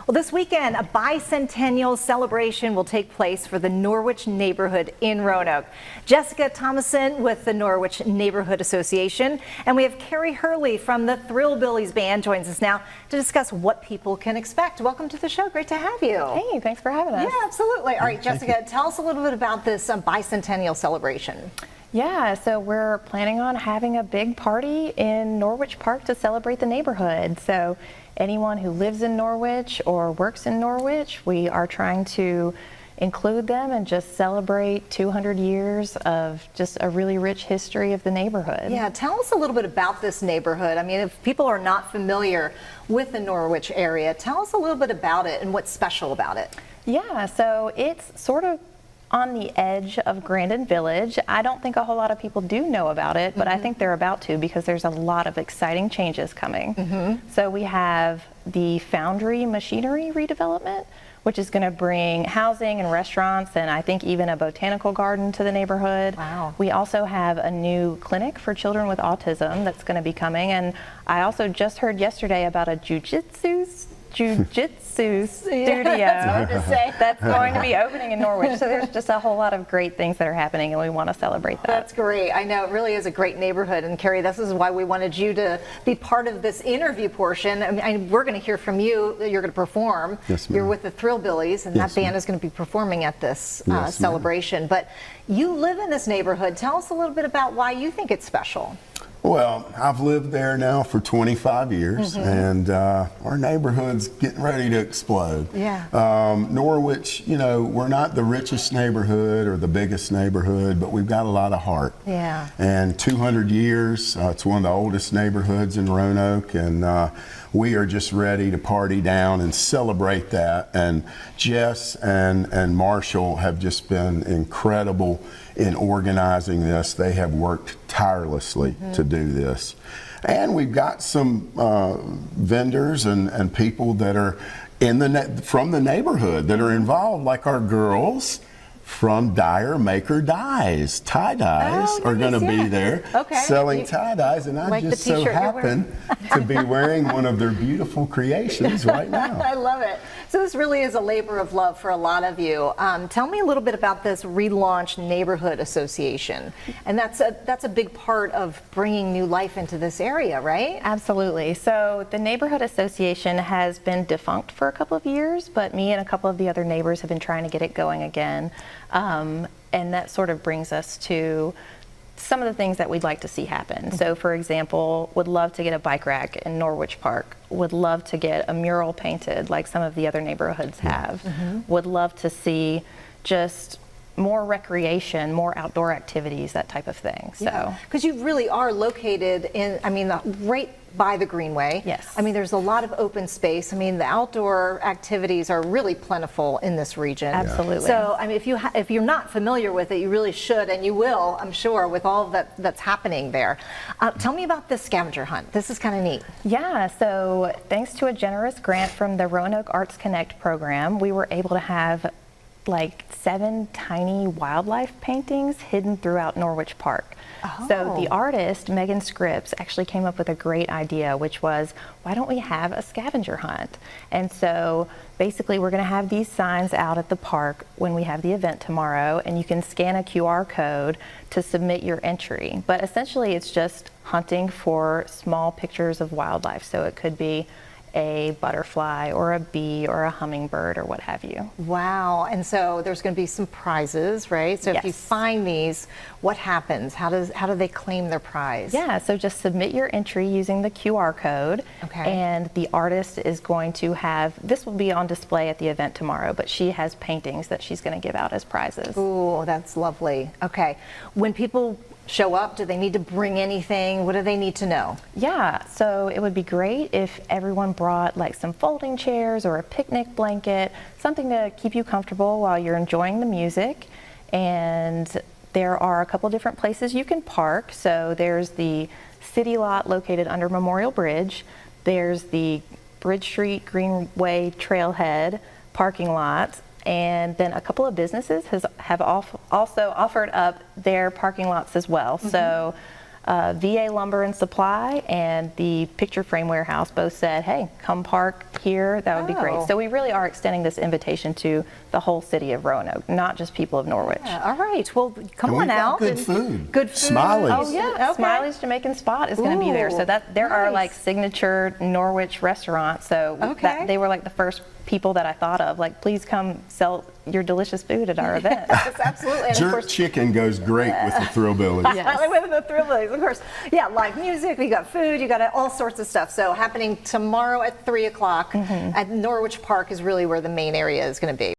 Well, this weekend, a bicentennial celebration will take place for the Norwich neighborhood in Roanoke. Jessica Thomason with the Norwich Neighborhood Association, and we have Carrie Hurley from the Thrillbillies Band joins us now to discuss what people can expect. Welcome to the show. Great to have you. Hey, thanks for having us. Yeah, absolutely. All right, Jessica, tell us a little bit about this bicentennial celebration. Yeah, so we're planning on having a big party in Norwich Park to celebrate the neighborhood. So anyone who lives in Norwich or works in Norwich, we are trying to include them and just celebrate 200 years of just a really rich history of the neighborhood. Yeah, tell us a little bit about this neighborhood. I mean, if people are not familiar with the Norwich area, tell us a little bit about it and what's special about it. Yeah, so it's sort of on the edge of Grandin Village. I don't think a whole lot of people do know about it, but I think they're about to because there's a lot of exciting changes coming. So we have the foundry machinery redevelopment, which is going to bring housing and restaurants and I think even a botanical garden to the neighborhood. Wow. We also have a new clinic for children with autism that's going to be coming, and I also just heard yesterday about a jujitsu studio That's hard to say. that's going to be opening in Norwich. So there's just a whole lot of great things that are happening, and we want to celebrate that. That's great. I know it really is a great neighborhood. And Carrie, this is why we wanted you to be part of this interview portion. I mean, we're going to hear from you. You're going to perform. Yes, ma'am. You're with the Thrillbillies, and Yes, that band ma'am. is going to be performing at this Yes, celebration. But you live in this neighborhood. Tell us a little bit about why you think it's special. Well, I've lived there now for 25 years, and our neighborhood's getting ready to explode. Yeah. Norwich, you know, we're not the richest neighborhood or the biggest neighborhood, but we've got a lot of heart. Yeah. And 200 years, it's one of the oldest neighborhoods in Roanoke, and we are just ready to party down and celebrate that. And Jess and Marshall have just been incredible in organizing this. They have worked tirelessly to do this. And we've got some vendors and people that are from the neighborhood that are involved, like our girls from Dyer Maker Dyes. Tie-dyes are going to be there selling tie-dyes, and I like just so happen to be wearing one of their beautiful creations right now. I love it. So this really is a labor of love for a lot of you. Tell me a little bit about this relaunched neighborhood association, and that's a big part of bringing new life into this area, right? Absolutely. So the neighborhood association has been defunct for a couple of years, but me and a couple of the other neighbors have been trying to get it going again. And that sort of brings us to some of the things that we'd like to see happen. So for example, would love to get a bike rack in Norwich Park, would love to get a mural painted like some of the other neighborhoods have, would love to see just more recreation, more outdoor activities, that type of thing. So, because you really are located in, I mean, right by the Greenway. Yes. I mean, there's a lot of open space. I mean, the outdoor activities are really plentiful in this region. Absolutely. So, I mean, if you're not familiar with it, you really should, and you will, I'm sure, with all that's happening there. Tell me about this scavenger hunt. This is kind of neat. Yeah, so thanks to a generous grant from the Roanoke Arts Connect program, we were able to have like 7 tiny wildlife paintings hidden throughout Norwich Park. So the artist, Megan Scripps, actually came up with a great idea, which was, why don't we have a scavenger hunt? And so basically we're going to have these signs out at the park when we have the event tomorrow, and you can scan a QR code to submit your entry. But essentially it's just hunting for small pictures of wildlife. So it could be a butterfly or a bee or a hummingbird or what have you. Wow. And so there's going to be some prizes, right? So if you find these, what happens? How do they claim their prize? Yeah, so just submit your entry using the QR code. And the artist is going to have, this will be on display at the event tomorrow, but she has paintings that she's going to give out as prizes. Ooh, that's lovely. Okay. When people show up, do they need to bring anything? What do they need to know? Yeah, so it would be great if everyone brought like some folding chairs or a picnic blanket, something to keep you comfortable while you're enjoying the music. And there are a couple different places you can park. So there's the city lot located under Memorial Bridge. There's the Bridge Street Greenway Trailhead parking lot. And then a couple of businesses have also offered up their parking lots as well. So VA Lumber and Supply and the Picture Frame Warehouse both said, hey, come park here, that would be great. Oh. So we really are extending this invitation to the whole city of Roanoke, not just people of Norwich. Yeah, all right. Well, come And on we've got out. good and- food. Good food. Smiley's. Oh yeah, Okay. Smiley's Jamaican Spot is going to be there. So Ooh, that there are nice. like signature Norwich restaurants. So Okay. they were like the first people that I thought of. Like, please come sell your delicious food at our event. Yes, absolutely. And of Jerk course, chicken goes great with the Thrillbillies. Yes. with the Thrillbillies, of course. Yeah, live music, we got food, you got all sorts of stuff. So happening tomorrow at 3 o'clock at Norwich Park is really where the main area is going to be.